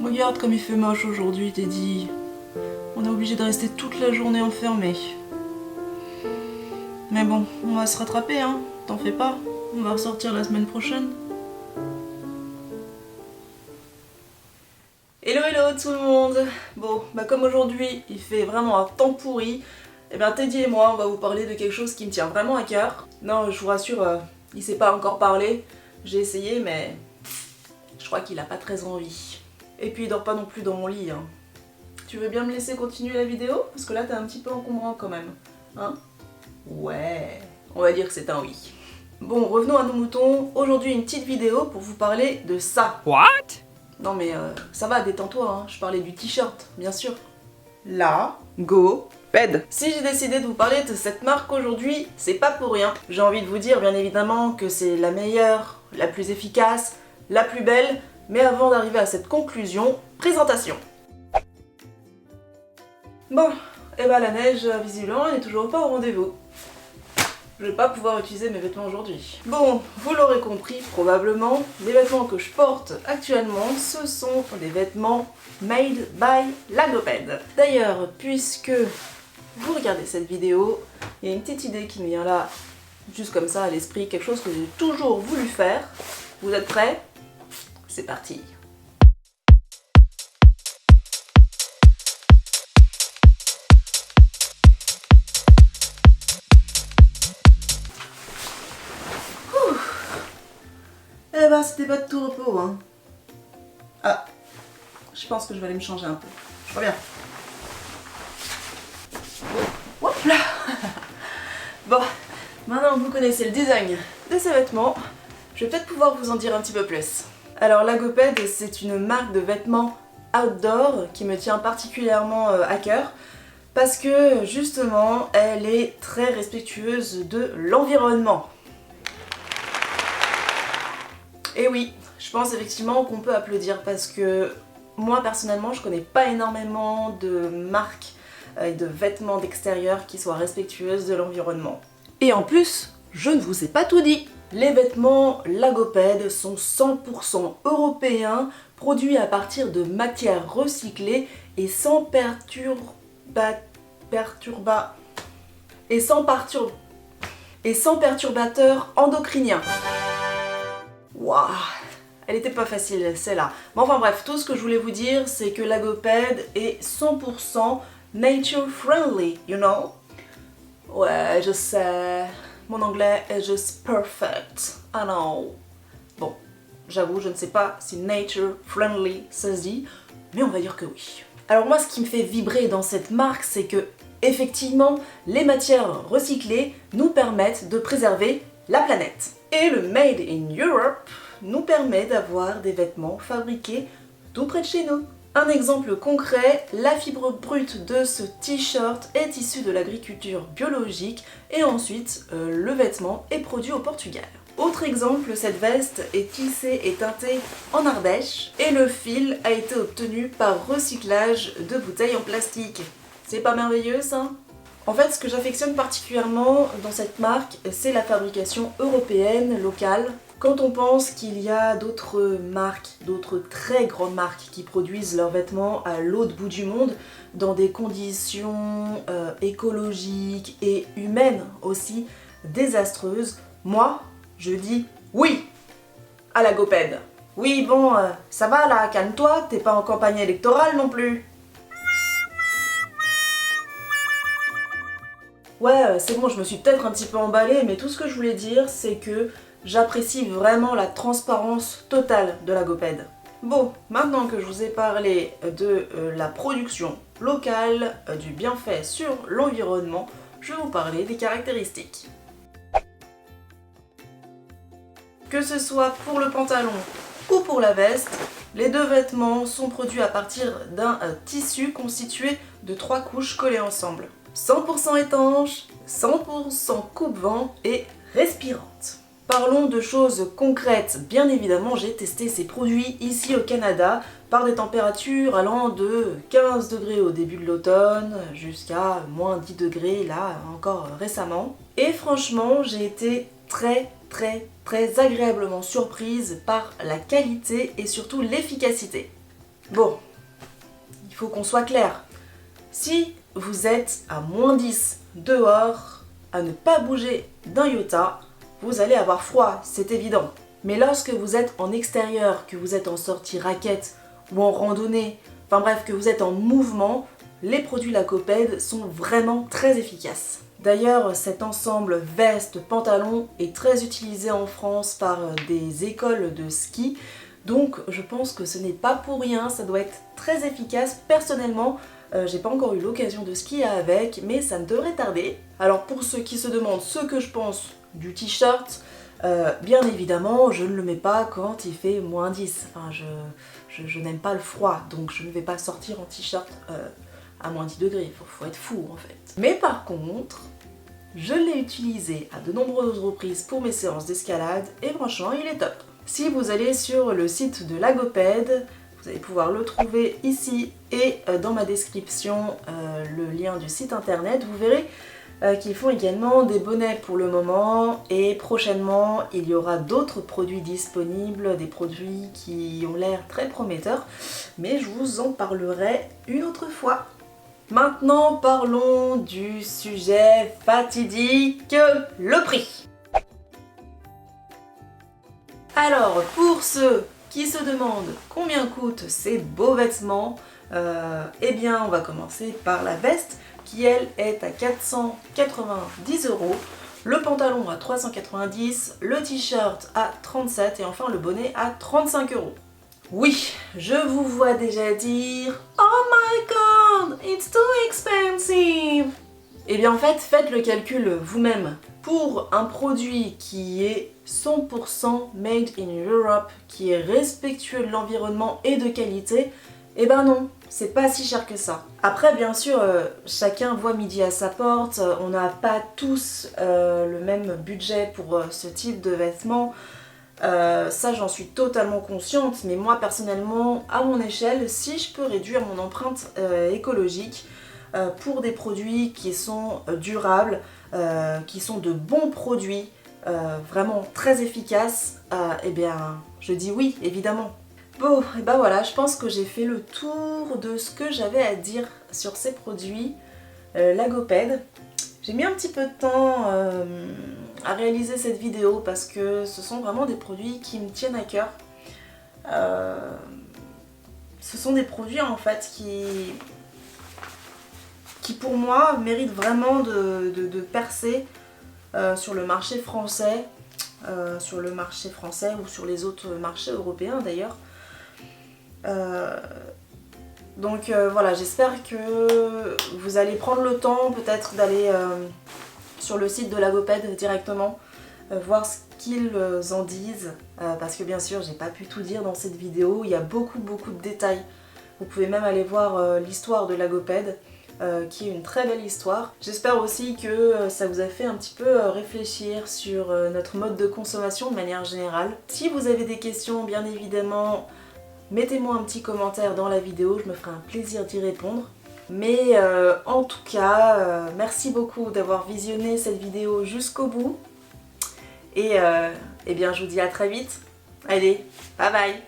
Regarde comme il fait moche aujourd'hui, Teddy. On est obligé de rester toute la journée enfermé. Mais bon, on va se rattraper, hein. T'en fais pas. On va ressortir la semaine prochaine. Hello hello tout le monde. Bon, comme aujourd'hui il fait vraiment un temps pourri, et bien Teddy et moi on va vous parler de quelque chose qui me tient vraiment à cœur. Non, je vous rassure, il sait pas encore parler. J'ai essayé mais je crois qu'il a pas très envie. Et puis il dort pas non plus dans mon lit, hein. Tu veux bien me laisser continuer la vidéo? Parce que là t'es un petit peu encombrant quand même. Hein? Ouais, on va dire que c'est un oui. Bon, revenons à nos moutons. Aujourd'hui une petite vidéo pour vous parler de ça. What? Non mais ça va, détends-toi, hein. Je parlais du t-shirt, bien sûr. La GoPed. Si j'ai décidé de vous parler de cette marque aujourd'hui, c'est pas pour rien. J'ai envie de vous dire bien évidemment que c'est la meilleure, la plus efficace, la plus belle, mais avant d'arriver à cette conclusion, présentation. Bon, et bah la neige, visiblement, elle n'est toujours pas au rendez-vous. Je vais pas pouvoir utiliser mes vêtements aujourd'hui. Bon, vous l'aurez compris probablement, les vêtements que je porte actuellement, ce sont des vêtements made by la GoPed. D'ailleurs, puisque vous regardez cette vidéo, il y a une petite idée qui me vient là, juste comme ça à l'esprit, quelque chose que j'ai toujours voulu faire. Vous êtes prêts? C'est parti! Eh ben, c'était pas de tout repos, hein. Ah, je pense que je vais aller me changer un peu. Je reviens. Hop là. Bon, maintenant que vous connaissez le design de ces vêtements, je vais peut-être pouvoir vous en dire un petit peu plus. Alors, la GoPed, c'est une marque de vêtements outdoor qui me tient particulièrement à cœur parce que, justement, elle est très respectueuse de l'environnement. Et oui, je pense effectivement qu'on peut applaudir parce que moi personnellement je connais pas énormément de marques et de vêtements d'extérieur qui soient respectueuses de l'environnement. Et en plus, je ne vous ai pas tout dit. Les vêtements La GoPed sont 100% européens, produits à partir de matières recyclées et sans perturbateurs endocriniens. Waouh, elle était pas facile celle-là. Mais enfin bref, tout ce que je voulais vous dire, c'est que la GoPed est 100% nature friendly, you know? Ouais, je sais, mon anglais est juste perfect, I know. Bon, j'avoue, je ne sais pas si nature friendly ça se dit, mais on va dire que oui. Alors moi, ce qui me fait vibrer dans cette marque, c'est que, effectivement, les matières recyclées nous permettent de préserver la planète. Et le Made in Europe nous permet d'avoir des vêtements fabriqués tout près de chez nous. Un exemple concret, la fibre brute de ce t-shirt est issue de l'agriculture biologique et ensuite le vêtement est produit au Portugal. Autre exemple, cette veste est tissée et teintée en Ardèche et le fil a été obtenu par recyclage de bouteilles en plastique. C'est pas merveilleux ça ? En fait, ce que j'affectionne particulièrement dans cette marque, c'est la fabrication européenne, locale. Quand on pense qu'il y a d'autres marques, d'autres très grandes marques qui produisent leurs vêtements à l'autre bout du monde, dans des conditions écologiques et humaines aussi désastreuses, moi, je dis oui à la GoPed. Oui, bon, ça va là, calme-toi, t'es pas en campagne électorale non plus. Ouais, c'est bon, je me suis peut-être un petit peu emballée, mais tout ce que je voulais dire, c'est que j'apprécie vraiment la transparence totale de la GoPed. Bon, maintenant que je vous ai parlé de la production locale, du bienfait sur l'environnement, je vais vous parler des caractéristiques. Que ce soit pour le pantalon ou pour la veste, les deux vêtements sont produits à partir d'un tissu constitué de 3 couches collées ensemble. 100% étanche, 100% coupe-vent et respirante. Parlons de choses concrètes. Bien évidemment, j'ai testé ces produits ici au Canada par des températures allant de 15 degrés au début de l'automne jusqu'à moins 10 degrés là encore récemment. Et franchement, j'ai été très agréablement surprise par la qualité et surtout l'efficacité. Bon, il faut qu'on soit clair. Si vous êtes à -10 dehors, à ne pas bouger d'un iota, vous allez avoir froid, c'est évident. Mais lorsque vous êtes en extérieur, que vous êtes en sortie raquette ou en randonnée, enfin bref, que vous êtes en mouvement, les produits Lacoped sont vraiment très efficaces. D'ailleurs, cet ensemble veste-pantalon est très utilisé en France par des écoles de ski, donc je pense que ce n'est pas pour rien, ça doit être très efficace. Personnellement, j'ai pas encore eu l'occasion de skier avec, mais ça ne devrait tarder. Alors pour ceux qui se demandent ce que je pense du t-shirt, bien évidemment, je ne le mets pas quand il fait -10. Enfin, je n'aime pas le froid, donc je ne vais pas sortir en t-shirt à -10 degrés. Faut être fou en fait. Mais par contre, je l'ai utilisé à de nombreuses reprises pour mes séances d'escalade et franchement, il est top. Si vous allez sur le site de Lagoped, vous allez pouvoir le trouver ici et dans ma description, le lien du site internet, vous verrez qu'ils font également des bonnets pour le moment et prochainement il y aura d'autres produits disponibles, des produits qui ont l'air très prometteurs, mais je vous en parlerai une autre fois. Maintenant parlons du sujet fatidique, le prix. Alors pour ceux qui se demandent combien coûtent ces beaux vêtements, eh bien on va commencer par la veste qui elle est à 490 €, le pantalon à 390, le t-shirt à 37 et enfin le bonnet à 35 €. Oui, je vous vois déjà dire « Oh my god, it's too expensive !» Eh bien en fait, faites le calcul vous-même. Pour un produit qui est 100% made in Europe, qui est respectueux de l'environnement et de qualité, eh ben non, c'est pas si cher que ça. Après bien sûr, chacun voit midi à sa porte, on n'a pas tous le même budget pour ce type de vêtements. Ça j'en suis totalement consciente, mais moi personnellement, à mon échelle, si je peux réduire mon empreinte écologique pour des produits qui sont durables, qui sont de bons produits, vraiment très efficaces, eh bien je dis oui, évidemment. Bon, et ben voilà, je pense que j'ai fait le tour de ce que j'avais à dire sur ces produits Lagoped. J'ai mis un petit peu de temps à réaliser cette vidéo parce que ce sont vraiment des produits qui me tiennent à cœur. Ce sont des produits en fait qui pour moi méritent vraiment de percer sur le marché français, ou sur les autres marchés européens d'ailleurs. Donc voilà, j'espère que vous allez prendre le temps peut-être d'aller sur le site de Lagoped directement, voir ce qu'ils en disent, parce que bien sûr j'ai pas pu tout dire dans cette vidéo, il y a beaucoup de détails. Vous pouvez même aller voir l'histoire de Lagoped, qui est une très belle histoire. J'espère aussi que ça vous a fait un petit peu réfléchir sur notre mode de consommation de manière générale. Si vous avez des questions, bien évidemment, mettez-moi un petit commentaire dans la vidéo, je me ferai un plaisir d'y répondre. Mais en tout cas, merci beaucoup d'avoir visionné cette vidéo jusqu'au bout. Et eh bien je vous dis à très vite. Allez, bye bye!